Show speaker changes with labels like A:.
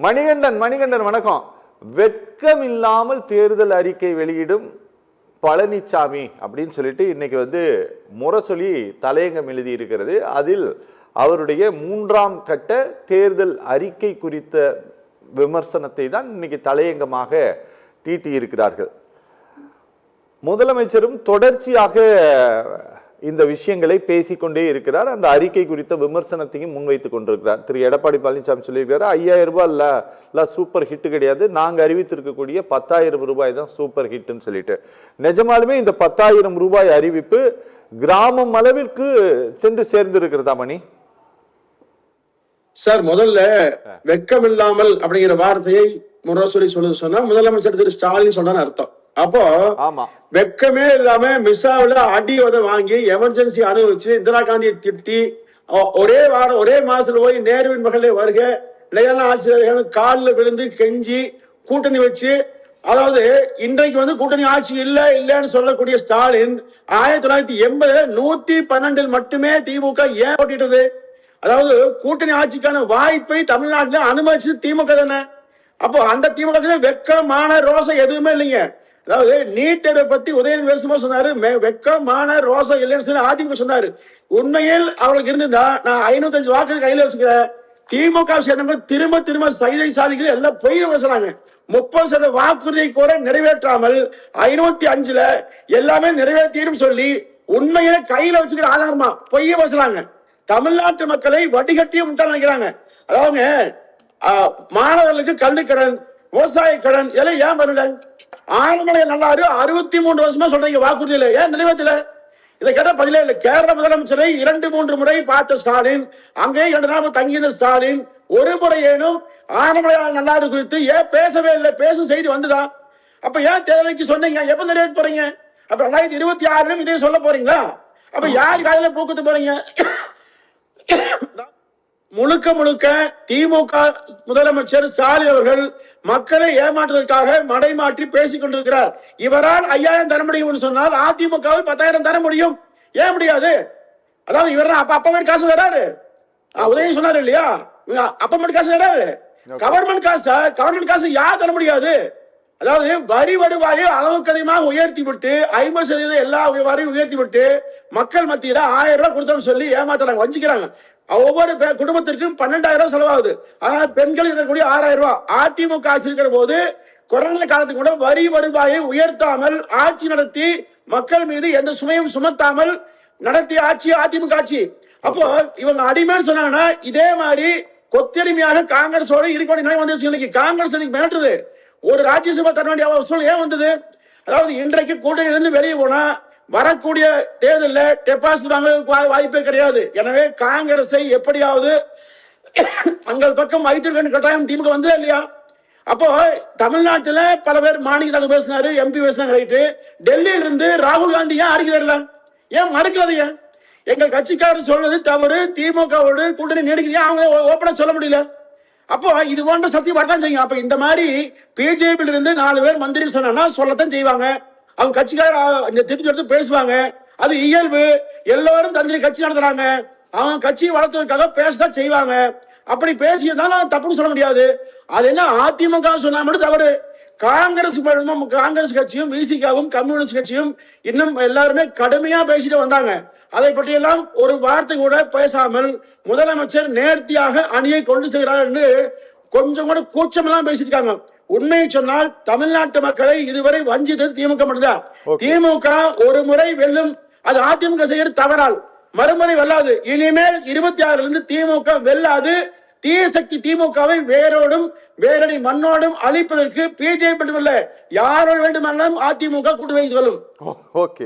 A: மணிகண்டன் வணக்கம். வெட்கம் இல்லாமல் தேர்தல் அறிக்கை வெளியிடும் பழனிசாமி அப்படின்னு சொல்லிட்டு இன்னைக்கு முரசொலி தலையங்கம் எழுதி இருக்கிறது. அதில் அவருடைய 3ஆம் கட்ட தேர்தல் அறிக்கை குறித்த விமர்சனத்தை தான் இன்னைக்கு தலையங்கமாக தீட்டியிருக்கிறார்கள். முதலமைச்சரும் தொடர்ச்சியாக இந்த விஷயங்களை பேசிக்கொண்டே இருக்கிறார். அந்த அறிக்கை குறித்த விமர்சனத்தையும் முன்வைத்துக் கொண்டிருக்கிறார். திரு எடப்பாடி பழனிசாமி சொல்லியிருக்காரு, 5000 ரூபாய் இல்ல சூப்பர் ஹிட் கிடையாது, நாங்க அறிவித்திருக்கக்கூடிய 10,000 ரூபாய் தான் சூப்பர் ஹிட்னு சொல்லிட்டு. நிஜமாலுமே இந்த 10,000 ரூபாய் அறிவிப்பு கிராமம் அளவிற்கு சென்று சேர்ந்திருக்கிறதா மணி?
B: சார், முதல்ல வெட்கம் இல்லாமல் அப்படிங்கிற வார்த்தையை முரசொலி சொன்னா முதலமைச்சர் திரு ஸ்டாலின் சொன்னான்னு அர்த்தம். அப்போ வெக்கமே இல்லாம மிஸ்ஸாவில அடி வாங்கி எமர்ஜென்சி அனுபவிச்சு இந்திரா காந்தியை திட்டி ஒரே மாசத்துல போய் நேருவின் மகளே வருக நிலையான ஆட்சியர்கள் காலில் விழுந்து கெஞ்சி கூட்டணி வச்சு, அதாவது இன்றைக்கு கூட்டணி ஆட்சி இல்லன்னு சொல்லக்கூடிய ஸ்டாலின் 1980 112 மட்டுமே திமுக ஏன் போட்டிட்டது? அதாவது கூட்டணி ஆட்சிக்கான வாய்ப்பை தமிழ்நாட்டில் அனுமதிச்சு திமுக தானே. அப்போ அந்த திமுக வெக்கமான ரோசம் எதுவுமே இல்லைங்க. அதாவது நீட் தேர்வை பத்தி உதயநிதி பேசும்போது சொன்னாரு, வெக்கமான ரோசம் இல்லைன்னு சொல்லி அதிமுக சொன்னாரு. உண்மையில் அவர்களுக்கு இருந்திருந்தா நான் 505 வாக்கு கையில வச்சுக்கிறேன். திமுக சேர்ந்தவங்க திரும்ப சைதை சாதிகள் எல்லாம் பொய் பேசுறாங்க. 30% வாக்குறுதியை கூட நிறைவேற்றாமல் 505ல எல்லாமே நிறைவேற்றியும் சொல்லி உண்மையில கையில வச்சுக்கிற ஆதாரமா பொய்ய பேசுறாங்க. தமிழ்நாட்டு மக்களை வடிகட்டியும் முட்டாள் நினைக்கிறாங்க. அதாவது மாணவர்களுக்கு கல்வி கடன், விவசாய கடன் இதெல்லாம் ஏன் பண்ணல? ஆனமலை நல்லாரு 63 வருஷமா சொல்றீங்க வாக்குறுதியில, ஏன் நிறைவேற்றல? இதை கேட்ட பதிலே இல்லை. கேரள முதலமைச்சரை 2-3 முறை பார்த்த ஸ்டாலின், அங்கே 2 நாள் தங்கியிருந்த ஸ்டாலின், ஒரு முறை ஏனும் ஆனமலை நல்லாறு குறித்து ஏன் பேசவே இல்லை? பேசும் செய்தி வந்துதான். அப்ப ஏன் தேர்தலுக்கு சொன்னீங்க? எப்ப நிறைவேற்ற போறீங்க? அப்ப 2026 இதே சொல்ல போறீங்களா? அப்ப யார் காலையில போக்குத்து போறீங்க? முழுக்க திமுக முதலமைச்சர் ஸ்டாலின் அவர்கள் மக்களை ஏமாற்றுவதற்காக மடைமாற்றி பேசிக் கொண்டிருக்கிறார். இவரால் 5000 தர முடியும் சொன்னால் அதிமுகவில் 10,000 தர முடியும். ஏன் முடியாது? அதாவது இவர் அப்ப காசு தராரு. உதயம் சொன்னாரு இல்லையா, அப்ப காசு தராரு. கவர்மெண்ட் காசு யார் தர முடியாது? அதாவது வரி வருவாயை அளவுக்கு அதிகமாக உயர்த்தி விட்டு 50% எல்லா வரையும் உயர்த்தி விட்டு மக்கள் மத்தியில 1000 ரூபாய் கொடுத்தோம்னு சொல்லி ஏமாத்துறாங்க, வஞ்சிக்கிறாங்க. ஒவ்வொரு குடும்பத்திற்கும் 12,000 செலவாகுது. ஆனால் பெண்கள் இதற்குரிய 6,000 ரூபாய். அதிமுக ஆட்சி இருக்கிற போது கொரோனா காலத்துக்கு கூட வரி வருவாயை உயர்த்தாமல் ஆட்சி நடத்தி மக்கள் மீது எந்த சுமையும் சுமத்தாமல் நடத்திய ஆட்சி அதிமுக ஆட்சி. அப்போ இவங்க அடிமைன்னு சொன்னாங்கன்னா இதே மாதிரி கொத்தடிமையாக காங்கிரஸோட இருக்கக்கூடிய நிலை வந்துருச்சு. இன்னைக்கு காங்கிரஸ் மிரட்டுது. ஒரு ராஜ்யசபா தர வேண்டிய அவசியம் ஏன் வந்தது? அதாவது இன்றைக்கு கூட்டணியிலிருந்து வெளியே போனா வரக்கூடிய தேர்தலில் டெபாசிட் வாங்க வாய்ப்பே கிடையாது. எனவே காங்கிரஸை எப்படியாவது தங்கள் பக்கம் வைத்திருக்க கட்டாயம் திமுக வந்து இல்லையா? அப்போ தமிழ்நாட்டில் பல பேர் மாநில பேசினாரு, எம்பி பேசினாங்க, ரைட்டு. டெல்லியில இருந்து ராகுல் காந்தி ஏன் அறிக்கை தரல? ஏன் மறுக்கலது? ஏன் எங்கள் கட்சிக்காரர் சொல்றது தவறு, திமுகவோடு கூட்டணி நீடிக்கிறீங்க, அவங்க ஓப்பனா சொல்ல முடியல. அப்போ இது போன்ற சக்தி வரதான் செய்யும். அப்ப இந்த மாதிரி பிஜேபியில இருந்து 4 பேர் மந்திரி சொன்னா சொல்லத்தான் செய்வாங்க. அவங்க கட்சிக்காரர் திருப்பி எடுத்து பேசுவாங்க. அது இயல்பு. எல்லாரும் தந்திரி கட்சி நடத்துறாங்க. அவங்க கட்சியை வளர்த்ததுக்காக பேசதான் செய்வாங்க. அப்படி பேசியதாலும் தப்புன்னு சொல்ல முடியாது. அது என்ன அதிமுக சொன்னா மட்டும் தவறு. காங்கிரஸ் கட்சியும் விசிகாவும் கம்யூனிஸ்ட் கட்சியும் இன்னும் எல்லாருமே கடுமையா பேசிட்டு வந்தாங்க. அதை பற்றியெல்லாம் ஒரு வார்த்தை கூட பேசாமல் முதலமைச்சர் நேர்த்தியாக அணியை கொண்டு செல்கிறார் என்று கொஞ்சம் கூட கூச்சம் எல்லாம் பேசியிருக்காங்க. உண்மையை சொன்னால் தமிழ்நாட்டு மக்களை இதுவரை வஞ்சித்தது திமுக மட்டும்தான். திமுக ஒரு முறை வெல்லும், அது அதிமுக செய்யறது தவறால் மறுமுறை வெல்லாது. இனிமேல் 26 இருந்து திமுக வெல்லாது. தீய சக்தி திமுகவை வேரோடும் வேரடி மண்ணோடும் அழிப்பதற்கு பிஜேபி மட்டுமல்ல யாரோடு வேண்டுமானாலும் அதிமுக கூட்டு வைத்துக் கொள்ளும்.
A: ஓகே.